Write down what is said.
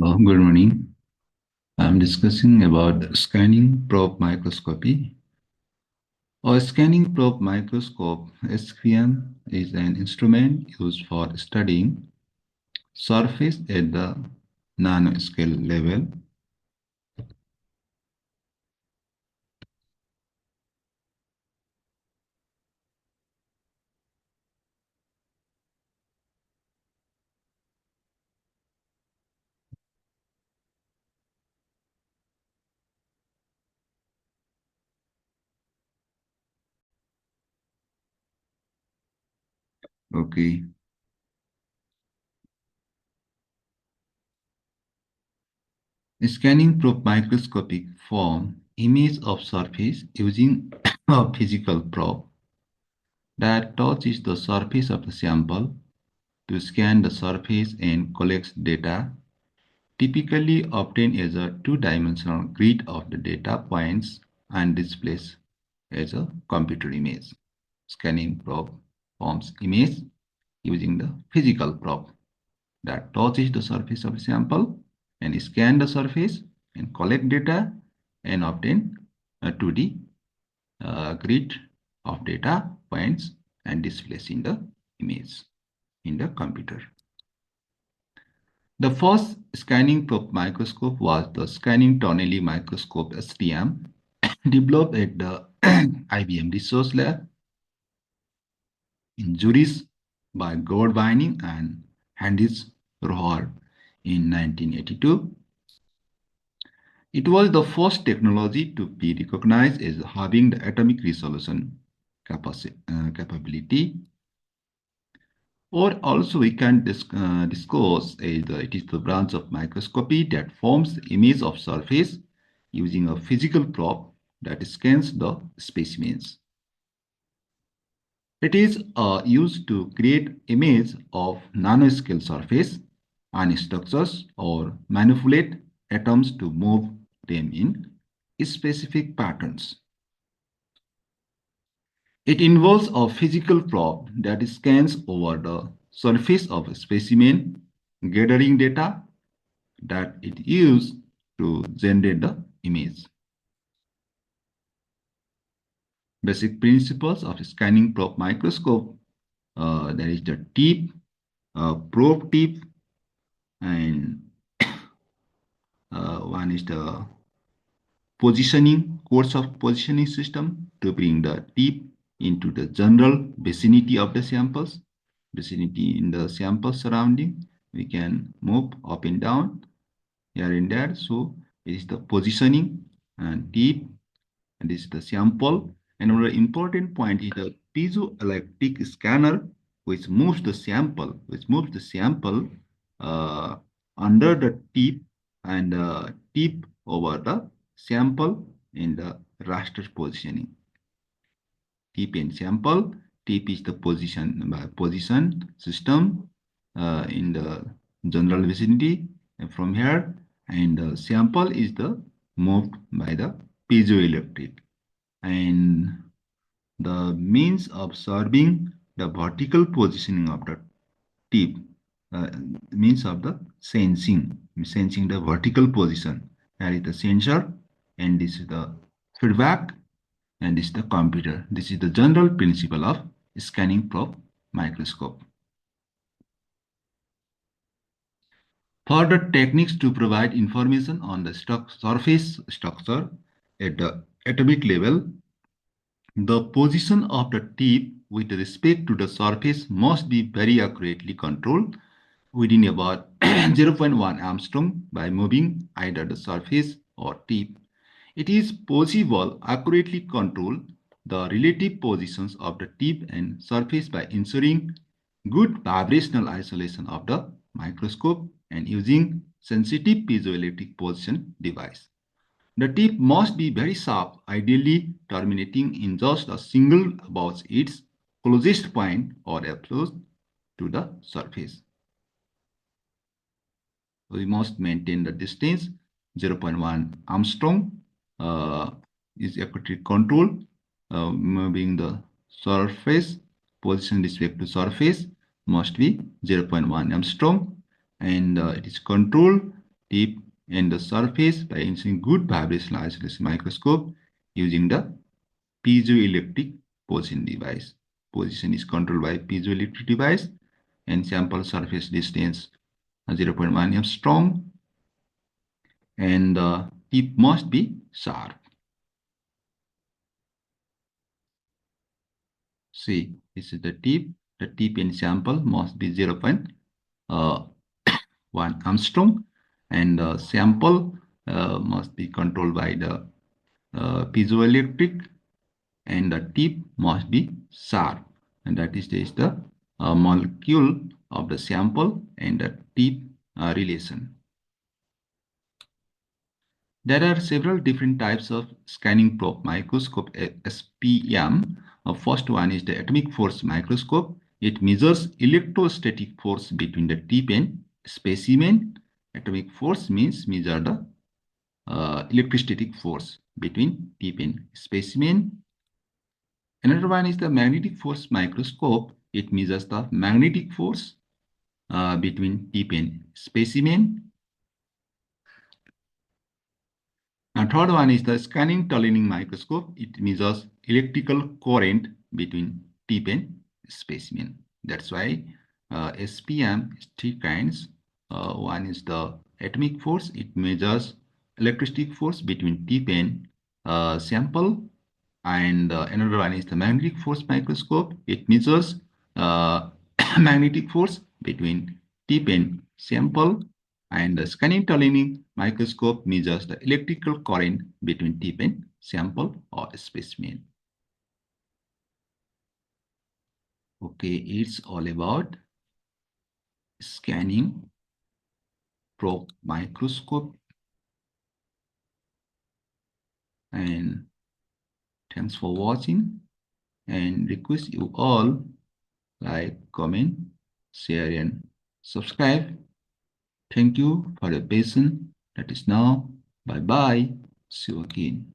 Good morning. I'm discussing about scanning probe microscopy. A scanning probe microscope (SPM) is an instrument used for studying surface at the nanoscale level. Okay. Scanning probe microscopic form image of surface using a physical probe that touches the surface of the sample to scan the surface and collects data, typically obtained as a two-dimensional grid of the data points and displays as a computer image. Scanning probe forms image using the physical probe that touches the surface of a sample and scan the surface and collect data and obtain a 2D grid of data points and displays in the image in the computer. The first scanning probe microscope was the scanning tunnel microscope (STM), developed at the IBM Research Lab in Zurich by Gord Binding and Heinrich Rohr in 1982. It was the first technology to be recognized as having the atomic resolution capability. Or also we can discuss it is the branch of microscopy that forms the image of surface using a physical probe that scans the specimens. It is used to create image of nanoscale surface and structures or manipulate atoms to move them in specific patterns. It involves a physical probe that scans over the surface of a specimen, gathering data that it uses to generate the image. Basic principles of scanning probe microscope. There is the tip, probe tip, and one is the course of positioning system to bring the tip into the general vicinity of the samples, vicinity in the sample surrounding. We can move up and down here and there. So it is the positioning and tip, and this is the sample. And another important point is the piezoelectric scanner, which moves the sample, under the tip and tip over the sample in the raster positioning. Tip and sample. Tip is the position system in the general vicinity from here, and the sample is the moved by the piezoelectric. And the means of observing the vertical positioning of the tip, means of the sensing the vertical position. Here is the sensor, and this is the feedback, and this is the computer. This is the general principle of scanning probe microscope. Further techniques to provide information on the surface structure at the atomic level. The position of the tip with respect to the surface must be very accurately controlled within about 0.1 Armstrong by moving either the surface or tip. It is possible accurately control the relative positions of the tip and surface by ensuring good vibrational isolation of the microscope and using sensitive piezoelectric position device. The tip must be very sharp, ideally terminating in just a single about its closest point or approach to the surface. We must maintain the distance 0.1 Armstrong is accurately controlled, moving the surface position with respect to surface must be 0.1 Armstrong, and it is controlled tip and the surface by using good vibration isolation microscope using the piezoelectric position device. Position is controlled by piezoelectric device and sample surface distance 0.1 Armstrong and the tip must be sharp. See, this is the tip. The tip in sample must be 0.1 Armstrong and the sample must be controlled by the piezoelectric and the tip must be sharp, and that is the molecule of the sample and the tip relation. There are several different types of scanning probe microscope SPM. First one is the atomic force microscope. It measures electrostatic force between the tip and specimen. Atomic force means measure the electrostatic force between tip and specimen. Another one is the magnetic force microscope. It measures the magnetic force between tip and specimen. And third one is the scanning tunneling microscope. It measures electrical current between tip and specimen. That's why SPM is three kinds. One is the atomic force. It measures electrostatic force between tip and sample. And another one is the magnetic force microscope. It measures magnetic force between tip and sample. And the scanning tunneling microscope measures the electrical current between tip and sample or specimen. Okay, it's all about scanning probe microscope. And thanks for watching, and request you all like, comment, share, and subscribe. Thank you for your patience. That is now. Bye bye. See you again.